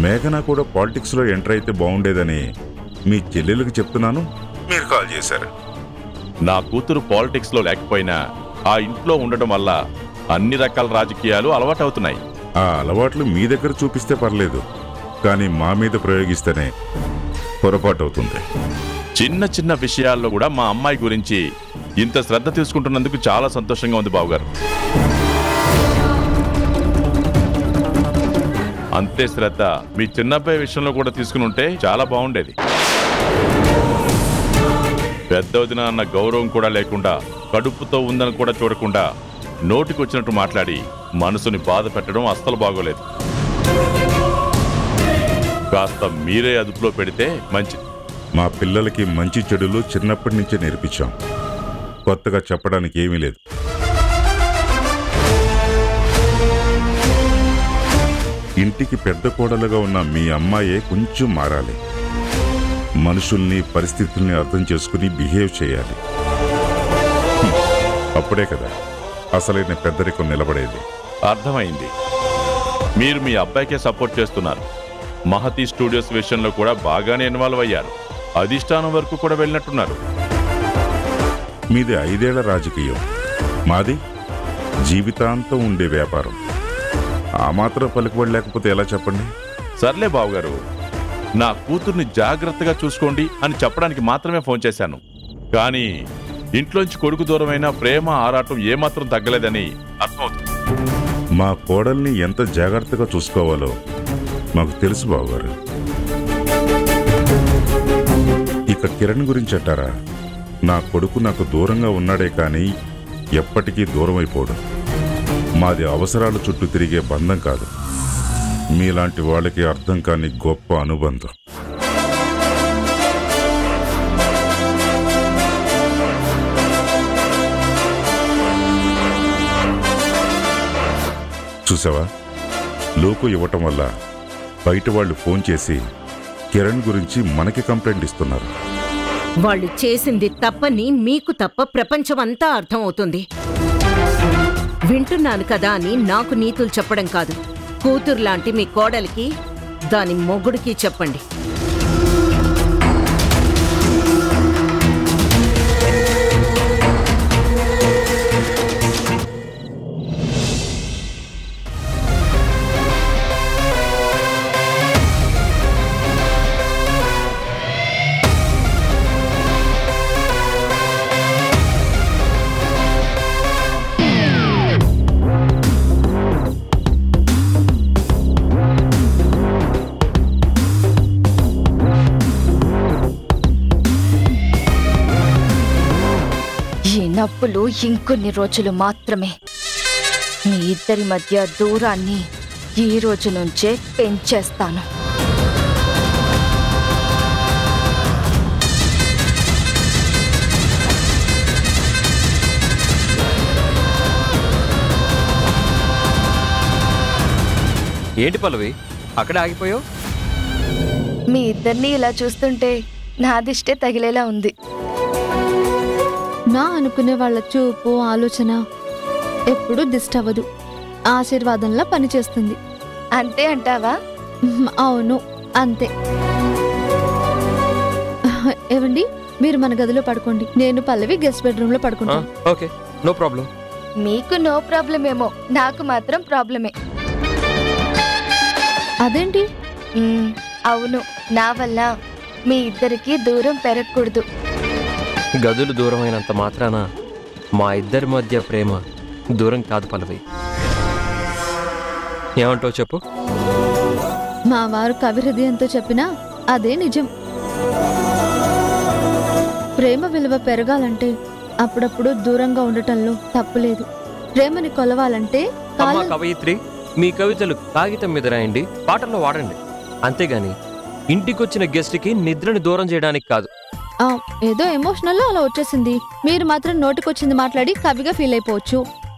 మేఘన కూడా పాలిటిక్స్లో ఎంటర్ అయితే బాగుండేదని మీ చెల్లెలకు చెప్తున్నాను, మీరు కాల్ చేశారు. నా కూతురు పాలిటిక్స్లో లేకపోయినా ఆ ఇంట్లో ఉండటం వల్ల అన్ని రకాల రాజకీయాలు అలవాటవుతున్నాయి. ఆ అలవాట్లు మీ దగ్గర చూపిస్తే పర్లేదు, కానీ మా మీద ప్రయోగిస్తేనే పొరపాటు అవుతుంది. చిన్న చిన్న విషయాల్లో కూడా మా అమ్మాయి గురించి ఇంత శ్రద్ధ తీసుకుంటున్నందుకు చాలా సంతోషంగా ఉంది బావగారు. అంతే శ్రద్ధ మీ చిన్నబ్బాయి విషయంలో కూడా తీసుకుని ఉంటే చాలా బాగుండేది. పెద్దవదిన అన్న గౌరవం కూడా లేకుండా, కడుపుతో ఉందని కూడా చూడకుండా నోటికొచ్చినట్టు మాట్లాడి మనసుని బాధ పెట్టడం అస్సలు బాగోలేదు. కాస్త మీరే అదుపులో పెడితే మంచిది. మా పిల్లలకి మంచి చెడులు చిన్నప్పటి నుంచే నేర్పించాం, కొత్తగా చెప్పడానికి ఏమీ లేదు. ఇంటికి పెద్ద కోడలుగా ఉన్న మీ అమ్మాయే కొంచెం మారాలి. మనుషుల్ని, పరిస్థితుల్ని అర్థం చేసుకుని బిహేవ్ చేయాలి. అప్పుడే కదా అసలైన పెద్దరికం నిలబడేది. అర్థమైంది. మీరు మీ అబ్బాయికే సపోర్ట్ చేస్తున్నారు. మహతి స్టూడియోస్ విషయంలో కూడా బాగానే ఇన్వాల్వ్ అయ్యారు. అధిష్టానం వరకు కూడా వెళ్ళినట్టున్నారు. మీది 5 ఏళ్ల రాజకీయం, మాది జీవితాంతం ఉండే వ్యాపారం. ఆ మాత్రం పలుకుబడి లేకపోతే ఎలా చెప్పండి? సర్లే బావగారు, నా కూతుర్ని జాగ్రత్తగా చూసుకోండి అని చెప్పడానికి మాత్రమే ఫోన్ చేశాను. కానీ ఇంట్లోంచి కొడుకు దూరమైన ప్రేమ ఆరాటం ఏమాత్రం తగ్గలేదని అర్థమవుతుంది. మా కోడల్ని ఎంత జాగ్రత్తగా చూసుకోవాలో మాకు తెలుసు బావగారు. ఇక కిరణ్ గురించి అంటారా? నా కొడుకు నాకు దూరంగా ఉన్నాడే కానీ ఎప్పటికీ దూరం అయిపోడు. మాది అవసరాల చుట్టూ తిరిగే బంధం కాదు, మీలాంటి వాళ్ళకి అర్థం కాని గొప్ప అనుబంధం. చూసావా, లోకు ఇవ్వటం వల్ల బయట వాళ్ళు ఫోన్ చేసి కిరణ్ గురించి మనకి కంప్లైంట్ ఇస్తున్నారు. వాళ్ళు చేసింది తప్పని మీకు తప్ప ప్రపంచమంతా అర్థమవుతుంది. వింటున్నాను కదా అని నాకు నీతులు చెప్పడం కాదు. కూతురులాంటి మీ కోడలికి, దాని మొగుడికి చెప్పండి. నప్పులు ఇంకొన్ని రోజులు మాత్రమే. మీ ఇద్దరి మధ్య దూరాన్ని ఈ రోజు నుంచే పెంచేస్తాను. ఏంటి పల్లవి, అక్కడే ఆగిపోయావు? మీ ఇద్దరిని ఇలా చూస్తుంటే నాదిష్టే తగిలేలా ఉంది. నా అనుకునే వాళ్ళ చూపు, ఆలోచన ఎప్పుడు దిష్టవదు, ఆశీర్వాదంలా పనిచేస్తుంది. అంతే అంటావా? అవును, అంతే. ఏవండి, మీరు మన గదిలో పడుకోండి, నేను పల్లవి గెస్ట్ బెడ్రూమ్ లో పడుకుంటాను. Okay, no problem. మీకు నో ప్రాబ్లం ఏమో, నాకు మాత్రం ప్రాబ్లమే. అదేంటి? అవును, నా వల్ల మీ ఇద్దరికి దూరం పెరగకూడదు. గదులు దూరమైనంత మాత్రాన మా ఇద్దరి మధ్య ప్రేమ దూరం కాదు పల్లవి. ఏమంటావు చెప్పు? మా వారు కవి హృదయంతో చెప్పినా అదే నిజం. ప్రేమ విలువ పెరగాలంటే అప్పుడప్పుడు దూరంగా ఉండటంలో తప్పులేదు. ప్రేమని కొలవాలంటే కవయిత్రి, మీ కవితలు కాగితం మీద రాయండి, పాటల్లో వాడండి. అంతేగాని ఇంటికొచ్చిన గెస్ట్కి నిద్రని దూరం చేయడానికి కాదు. ఏదో ఎమోషనల్లో అలా వచ్చేసింది. మీరు మాత్రం నోటికొచ్చింది మాట్లాడి కవిగా ఫీల్ అయిపోవచ్చు.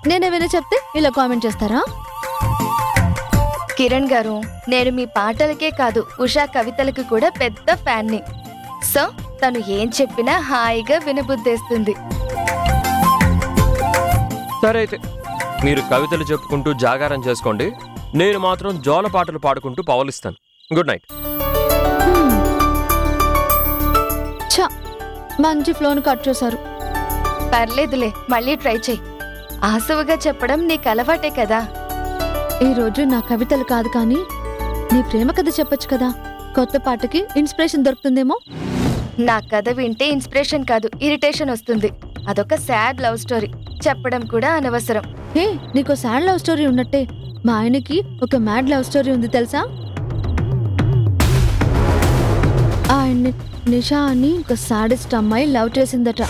నేనేమైనా చెప్తే ఇలా కామెంట్ చేస్తారా? కిరణ్ గారు, నేను మీ పాటలకే కాదు, ఉషా కవితలకు కూడా పెద్ద ఫ్యాన్ని. సో తను ఏం చెప్పినా హాయిగా వినబుద్ధేస్తుంది. సరే అయితే మీరు కవితలు చెప్పుకుంటూ జాగారం చేసుకోండి, నేను మాత్రం జోల పాటలు పాడుకుంటూ పవలిస్తాను. Good night. ఛా, మంచి ఫ్లోను కట్ చేశారు. పర్లేదులే, మళ్ళీ ట్రై చెయ్యి. ఆసువుగా చెప్పడం నీకు అలవాటే కదా. ఈరోజు నా కవితలు కాదు కానీ నీ ప్రేమ కథ చెప్పొచ్చు కదా. కొత్త పాటకి ఇన్స్పిరేషన్ దొరుకుతుందేమో. నా కథ వింటే ఇన్స్పిరేషన్ కాదు, ఇరిటేషన్ వస్తుంది. అదొక సాడ్ లవ్ స్టోరీ, చెప్పడం కూడా అనవసరం. హే, నీకు సాడ్ లవ్ స్టోరీ ఉన్నట్టే మా ఆయనకి ఒక మ్యాడ్ లవ్ స్టోరీ ఉంది తెలుసా. ఆయన్ని నిషా అని ఒక సాడెస్ట్ అమ్మాయి లవ్ చేసిందట.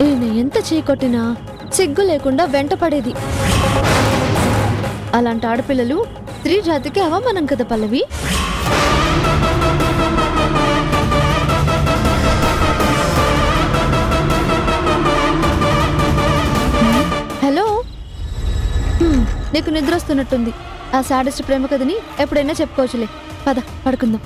ఈయన ఎంత చీకొట్టినా సిగ్గు లేకుండా వెంట పడేది. అలాంటి ఆడపిల్లలు స్త్రీ జాతికి అవమానం కదా పల్లవి. హలో, నీకు నిద్ర వస్తున్నట్టుంది. ఆ సాడెస్ట్ ప్రేమ కథని ఎప్పుడైనా చెప్పుకోవచ్చులే. పద పడుకుందాం.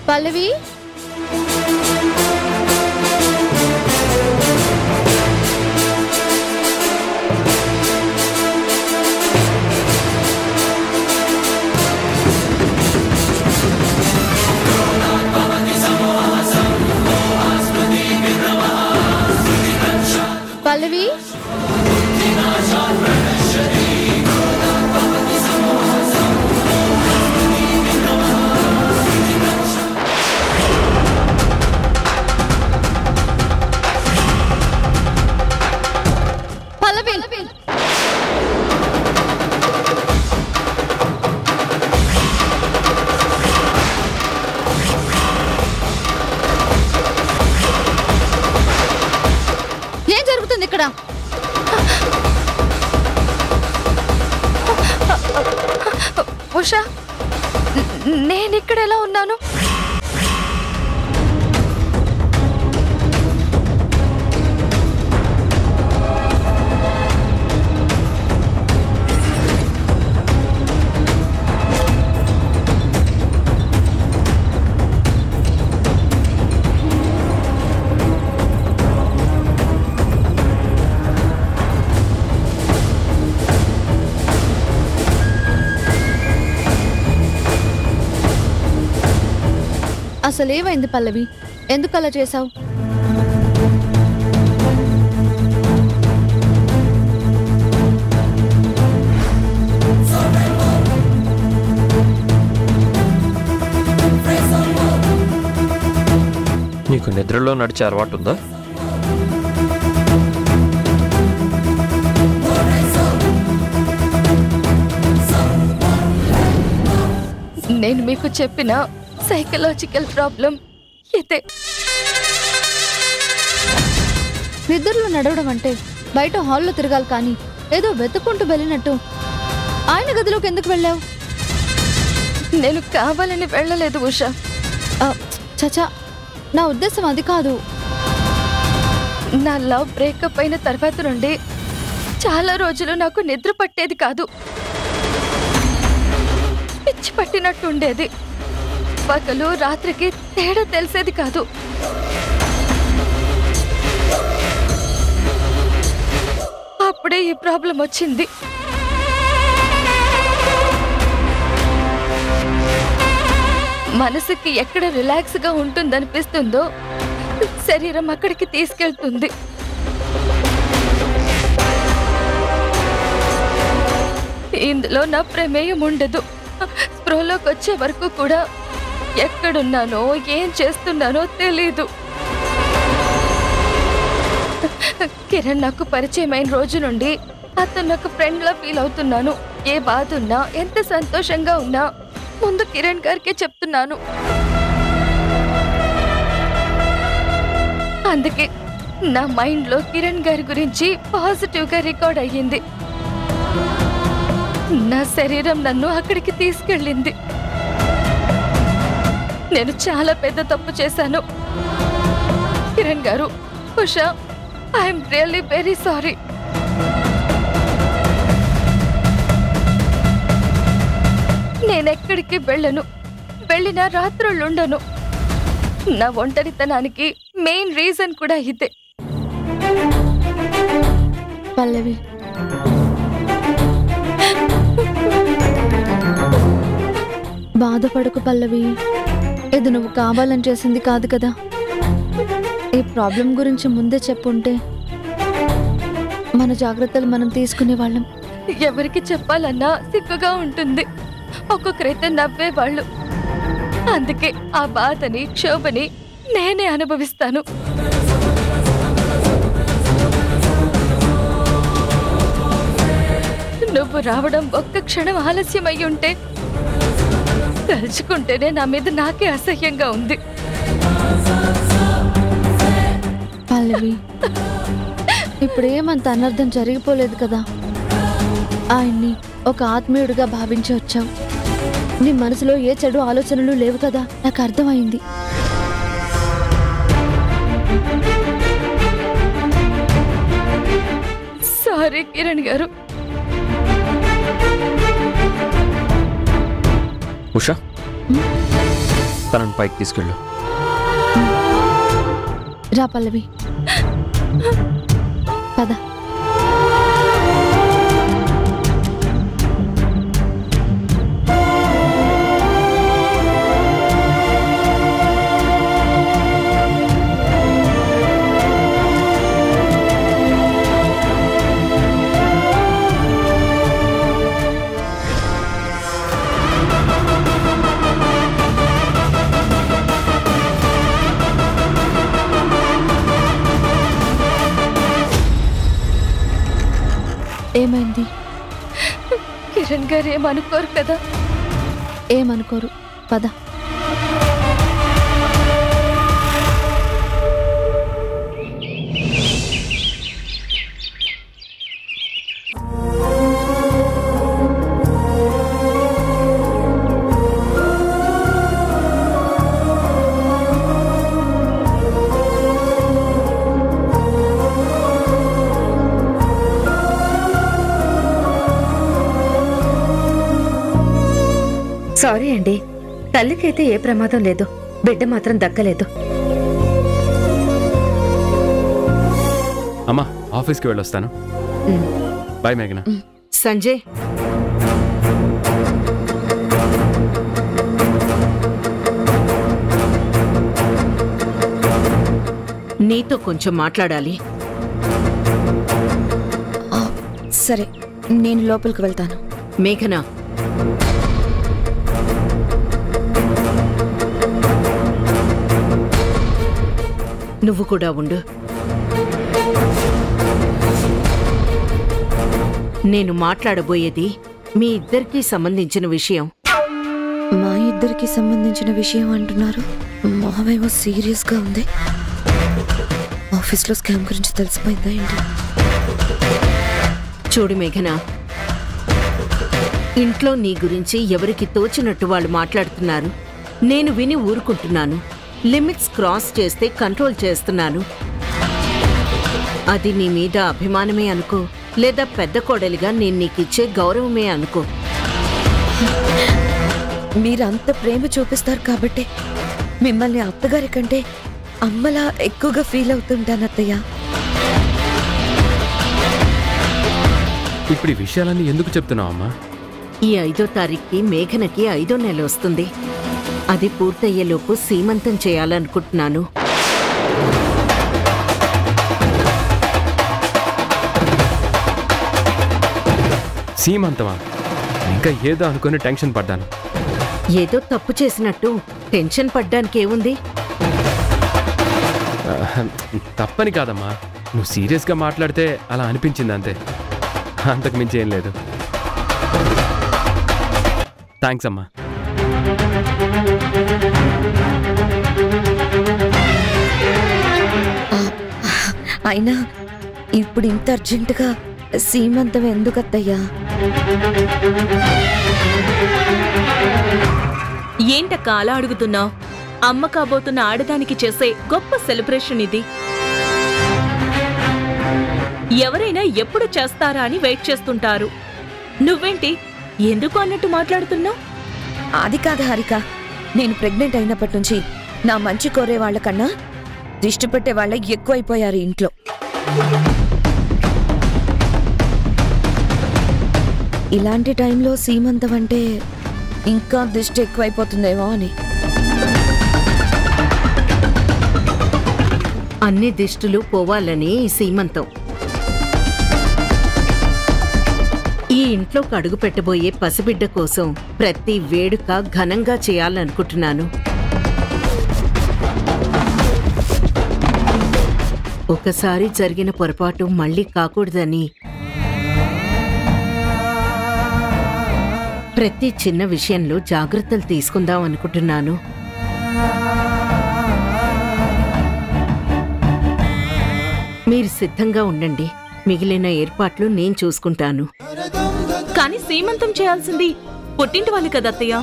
పల్లవి, పల్లవి, ఏం జరుగుతుంది ఇక్కడ? ఉషా, నేనిక్కడ ఎలా ఉన్నాను? అసలేమైంది పల్లవి? ఎందుకు అలా చేశావు? నీకు నిద్రలో నడిచే అలవాటు ఉందా? నేను మీకు చెప్పిన సైకలాజికల్ ప్రాబ్లం ఇదే. నిద్రలో నడవడం అంటే బయట హాల్లో తిరగాలి కానీ ఏదో వెతుక్కుంటూ వెళ్ళినట్టు ఆయన గదిలోకి ఎందుకు వెళ్ళావు? నేను కావాలని వెళ్ళలేదు ఉషా. చచా, నా ఉద్దేశం అది కాదు. నా లవ్ బ్రేకప్ అయిన తర్వాత నుండి చాలా రోజులు నాకు నిద్ర పట్టేది కాదు. పిచ్చి పట్టినట్టుండేది. పగలు రాత్రికి తేడా తెలిసేది కాదు. అప్పుడే ఈ ప్రాబ్లం వచ్చింది. మనసుకి ఎక్కడ రిలాక్స్ గా ఉంటుందనిపిస్తుందో శరీరం అక్కడికి తీసుకెళ్తుంది. ఇందులో నా ప్రమేయం ఉండదు. స్పృహలోకి వచ్చే వరకు కూడా ఎక్కడున్నానో ఏం చేస్తున్నానో తెలీదు. కిరణ్ నాకు పరిచయమైన రోజు నుండి అతను నాకు ఫ్రెండ్ లా ఫీల్ అవుతున్నాను. ఏ బాధ ఉన్నా, ఎంత సంతోషంగా ఉన్నా ముందు కిరణ్ గారికే చెప్తున్నాను. అందుకే నా మైండ్ లో కిరణ్ గారి గురించి పాజిటివ్ గా రికార్డ్ అయ్యింది. నా శరీరం నన్ను అక్కడికి తీసుకెళ్ళింది. నేను చాలా పెద్ద తప్పు చేశాను. కిరణ్ గారు, Usha, I'm really very sorry. నేనెక్కడికి వెళ్ళను. వెళ్ళిన రాత్రులుండను. నా ఒంటరితనానికి మెయిన్ రీజన్ కూడా ఇదే. పల్లవి, బాధపడకు పల్లవి. ఇది నువ్వు కావాలని చేసింది కాదు కదా. ఈ ప్రాబ్లం గురించి ముందే చెప్పుంటే మన జాగ్రత్తలు మనం తీసుకునే వాళ్ళం. ఎవరికి చెప్పాలన్నా సిగ్గుగా ఉంటుంది. ఒక్కొక్కరైతే నవ్వేవాళ్ళు. అందుకే ఆ బాధని, క్షోభని నేనే అనుభవిస్తాను. నువ్వు రావడం ఒక్క క్షణం ఆలస్యం అయి ఉంటే తలుచుకుంటేనే నా మీద నాకే అసహ్యంగా ఉంది. పల్లవి, ఇప్పుడేమంత అనర్థం జరిగిపోలేదు కదా. ఆయన్ని ఒక ఆత్మీయుడిగా భావించి వచ్చావు. నీ మనసులో ఏ చెడు ఆలోచనలు లేవు కదా. నాకు అర్థమైంది. సారీ కిరణ్ గారు. ఉషా, తనని పైకి తీసుకెళ్ళు. రా పల్లవి, పద. ఏమైంది? కిరణ్ గారు ఏమనుకోరు కదా? ఏమనుకోరు, పద. సారీ అండి, తల్లికైతే ఏ ప్రమాదం లేదు, బిడ్డ మాత్రం దక్కలేదు. అమ్మా, ఆఫీస్కి వెళ్ళొస్తాను. బాయ్ మేఘనా. సంజయ్, నీతో కొంచెం మాట్లాడాలి. సరే, నేను లోపలికి వెళ్తాను. మేఘనా, నువ్వు కూడా ఉండు. నేను మాట్లాడబోయేది మీ ఇద్దరికీ సంబంధించిన విషయం. మా ఇద్దరికి సంబంధించిన విషయం అంటున్నారు. మావేమో సీరియస్గా ఉంది. ఆఫీస్లో స్కామ్ గురించి తెలిసిపోయిందా ఏంటి? చూడు మేఘనా, ఇంట్లో నీ గురించి ఎవరికి తోచినట్టు వాళ్ళు మాట్లాడుతున్నారు. నేను విని ఊరుకుంటున్నాను. లిమిట్స్ క్రాస్ చేస్తే కంట్రోల్ చేస్తున్నాను. అది నీ మీద అభిమానమే అనుకో, లేదా పెద్ద కోడలిగా నేను నీకిచ్చే గౌరవమే అనుకో. మీరు అంత ప్రేమ చూపిస్తారు కాబట్టి మిమ్మల్ని అత్తగారి కంటే అమ్మలా ఎక్కువగా ఫీల్ అవుతుంటాను అత్తయ్య. ఇప్పుడు ఈ విషయాలన్నీ ఎందుకు చెప్తున్నావు అమ్మా? ఈ 5వ తారీఖుకి మేఘనకి 5వ నెల వస్తుంది. అది పూర్తయ్యేలోపు సీమంతం చేయాలనుకుంటున్నాను. సీమంతమా? ఇంకా ఏదో అనుకుని టెన్షన్ పడ్డాను. ఏదో తప్పు చేసినట్టు టెన్షన్ పడ్డానికి ఏముంది? తప్పని కాదమ్మా, నువ్వు సీరియస్గా మాట్లాడితే అలా అనిపించింది అంతే, అంతకు మించి ఏం లేదు. థ్యాంక్స్ అమ్మా. అయినా ఇప్పుడు ఇంత అర్జెంటుగా సీమంతం ఎందుకు అత్తయ్యా? ఏంటక్క అలా అడుగుతున్నావు? అమ్మ కాబోతున్న ఆడదానికి చేసే గొప్ప సెలబ్రేషన్ ఇది. ఎవరైనా ఎప్పుడు చేస్తారా అని వెయిట్ చేస్తుంటారు. నువ్వేంటి ఎందుకు అన్నట్టు మాట్లాడుతున్నావు? అది కాదు హారిక, నేను ప్రెగ్నెంట్ అయినప్పటి నుంచి నా మంచి కోరే వాళ్ళకన్నా దిష్టి పెట్టే వాళ్ళే ఎక్కువైపోయారు ఇంట్లో. ఇలాంటి టైంలో సీమంతం అంటే ఇంకా దిష్టి ఎక్కువైపోతుందేమో అని. అన్ని దిష్టులు పోవాలని ఈ సీమంతం. ఈ ఇంట్లోకి అడుగు పెట్టబోయే పసిబిడ్డ కోసం ప్రతి వేడుక ఘనంగా చేయాలనుకుంటున్నాను. ఒకసారి జరిగిన పొరపాటు మళ్ళీ కాకూడదని ప్రతి చిన్న విషయంలో జాగ్రత్తలు తీసుకుందాం అనుకుంటున్నాను. మీరు సిద్ధంగా ఉండండి, మిగిలిన ఏర్పాట్లు నేను చూసుకుంటాను. కానీ సీమంతం చేయాల్సింది పుట్టింటి వాళ్ళు కదా అత్తయ్య.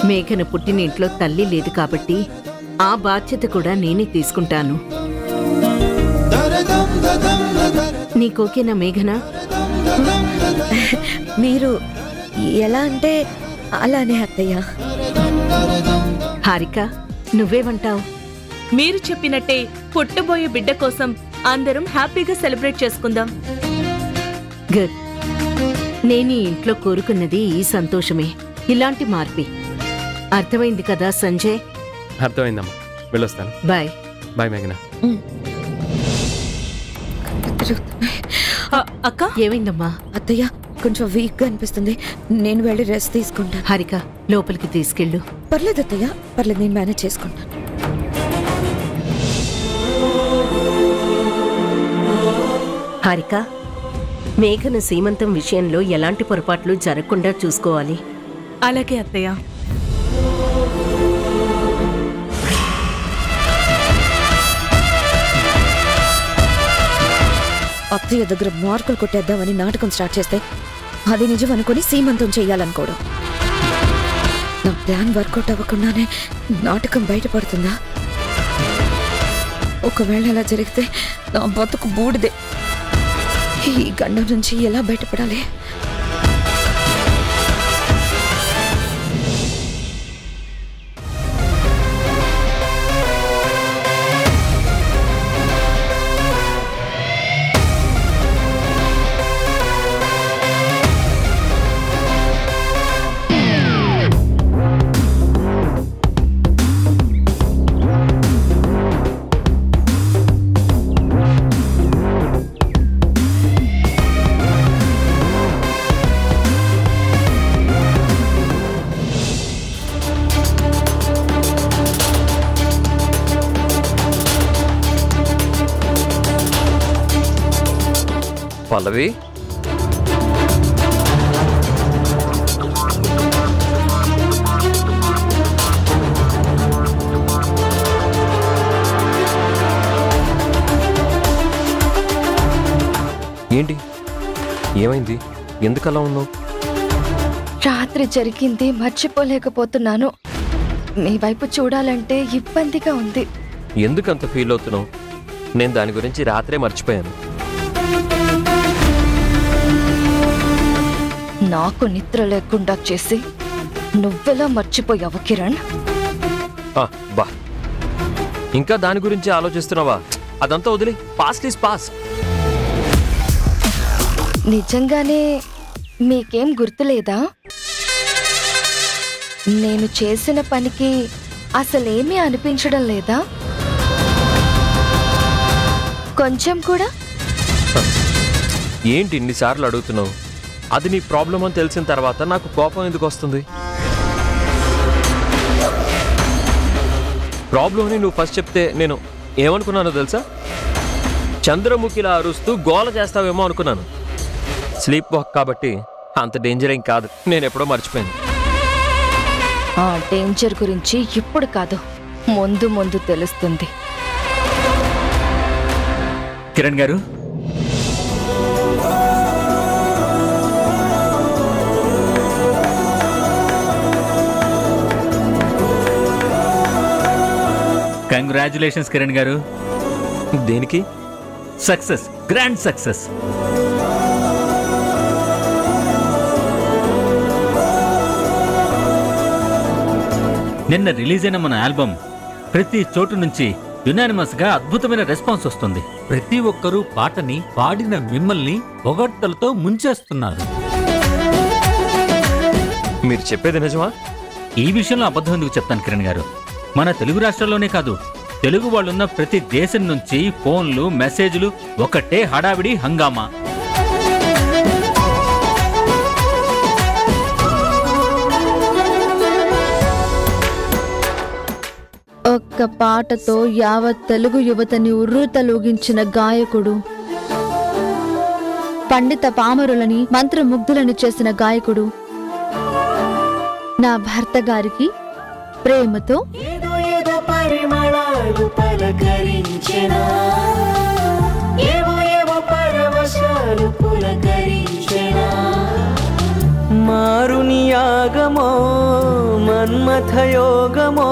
మేఘన పుట్టినింట్లో తల్లి లేదు కాబట్టి ఆ బాధ్యత కూడా నేనే తీసుకుంటాను. నీకోకేనా మేఘన? మీరు ఎలా అంటే అలానే అత్తయ్య. హారిక, నువ్వేమంటావు? మీరు చెప్పినట్టే పుట్టబోయే బిడ్డ కోసం అందరం హ్యాపీగా సెలబ్రేట్ చేసుకుందాం. గుడ్. నేను ఈ ఇంట్లో కోరుకున్నది ఈ సంతోషమే, ఇలాంటి మార్పే. అర్థమైంది కదా సంజయ్? అర్థమైందమ్మా, వెళ్ళొస్తాను. బాయ్. బాయ్ మేఘన. అక్క ఏమైందమ్మా? అత్తయ్య కొంచెం వీక్ గా అనిపిస్తుంది, నేను వెళ్ళి రెస్ట్ తీసుకుంటాను. హారిక, లోపలికి తీసుకెళ్ళు. పర్లేదు అత్తయ్య, పర్లేదు, నేను మేనేజ్ చేసుకుంటాను. హారిక, మేఘన సీమంతం విషయంలో ఎలాంటి పొరపాట్లు జరగకుండా చూసుకోవాలి. అలాగే అత్తయ్య. అత్తయ్య దగ్గర మార్కులు కొట్టేద్దామని నాటకం స్టార్ట్ చేస్తే అది నిజం అనుకుని సీమంతం చెయ్యాలనుకోవడం. నా ప్లాన్ వర్కౌట్ అవ్వకుండానే నాటకం బయటపడుతుందా? ఒకవేళ అలా జరిగితే నా బతుకు బూడిదే. ఈ గండం నుంచి ఎలా బయటపడాలి? పల్లవి, ఏంటి, ఏమైంది? ఎందుకలా ఉన్నావు? రాత్రి జరిగింది మర్చిపోలేకపోతున్నాను. మీ వైపు చూడాలంటే ఇబ్బందిగా ఉంది. ఎందుకంత ఫీల్ అవుతున్నావు? నేను దాని గురించి రాత్రే మర్చిపోయాను. నాకు నిద్ర లేకుండా చేసి నువ్వెలా మర్చిపోయావు కిరణ్? బా, ఇంకా దాని గురించి ఆలోచిస్తున్నావా? అదంతా వదిలి, పాస్ట్ ఈస్ పాస్ట్. నిజంగానే మీకేం గుర్తులేదా? నేను చేసిన పనికి అసలేమీ అనిపించడం లేదా? కొంచెం కూడా? ఏంటి ఇన్నిసార్లు అడుగుతున్నావు? అది నీ ప్రాబ్లం అని తెలిసిన తర్వాత నాకు కోపం ఎందుకు వస్తుంది? ప్రాబ్లం అని నువ్వు ఫస్ట్ చెప్తే నేను ఏమనుకున్నానో తెలుసా? చంద్రముఖిలా అరుస్తూ గోల చేస్తావేమో అనుకున్నాను. స్లీప్ వాక్ కాబట్టి అంత డేంజర్ ఏం కాదు. నేను ఎప్పుడో మర్చిపోయాను. ఆ డేంజర్ గురించి ఇప్పుడు కాదు, ముందు ముందు తెలుస్తుంది. కిరణ్ గారు, కంగ్రాచులేషన్స్ కిరణ్ గారు. దేనికి? Success, grand success. నిన్న రిలీజ్ అయిన మన ఆల్బమ్ ప్రతి చోటు నుంచి యునానిమస్ గా అద్భుతమైన రెస్పాన్స్ వస్తుంది. ప్రతి ఒక్కరూ పాటని పాడిన మిమ్మల్ని పొగడ్తలతో ముంచేస్తున్నారు. మీరు చెప్పేది నిజమా? ఈ విషయంలో అబద్ధం ఎందుకు చెప్తాను కిరణ్ గారు? మన తెలుగు రాష్ట్రాల్లోనే కాదు, తెలుగు వాళ్ళున్న ప్రతి దేశం నుంచి ఫోన్లు, మెసేజ్లు, ఒకటే హడావిడి హంగామా. ఒక్క పాటతో యావత్ తెలుగు యువతని ఉర్రూతలూగించిన గాయకుడు, పండిత పామరులని మంత్రముగ్ధులని చేసిన గాయకుడు నా భర్త గారికి ప్రేమతో మారుని యాగమో మన్మథ యోగమో